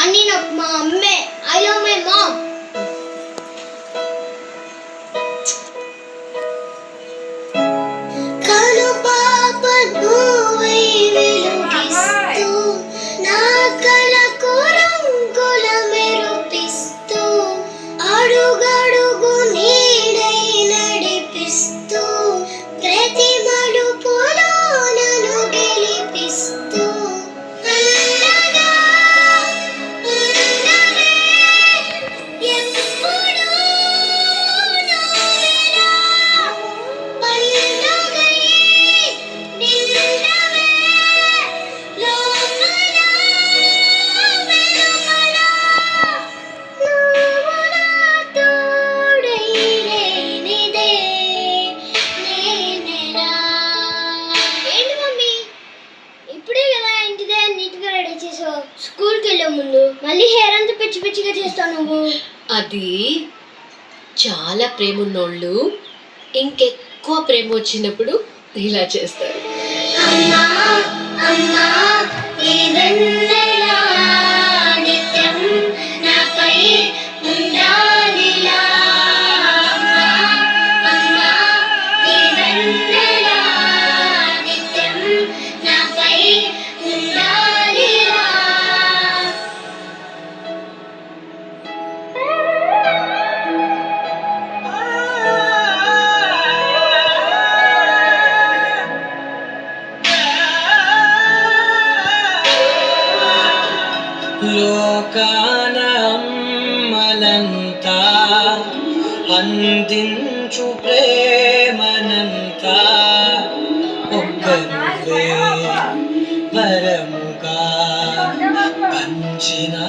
అన్ని నాకు మా అమ్మే. I love my mom. స్కూల్కి వెళ్ళే ముందు మళ్ళీ హెయిర్ అంతా పిచ్చి పిచ్చిగా చేస్తావు నువ్వు. అది చాలా ప్రేమ ఉన్నోళ్ళు ఇంకెక్కువ ప్రేమ వచ్చినప్పుడు ఇలా చేస్తారు. అమ్మా అమ్మా ఈ వెన్నెల నిత్యం నాపై ఉండాలిలా. అమ్మా అమ్మా ఈ వెన్నెల నిత్యం నాపై ఉండాలిలా. లోకాన అమ్మలంతా అందించు ప్రేమనంతా ఒక్కరువే వరముగా పంచినా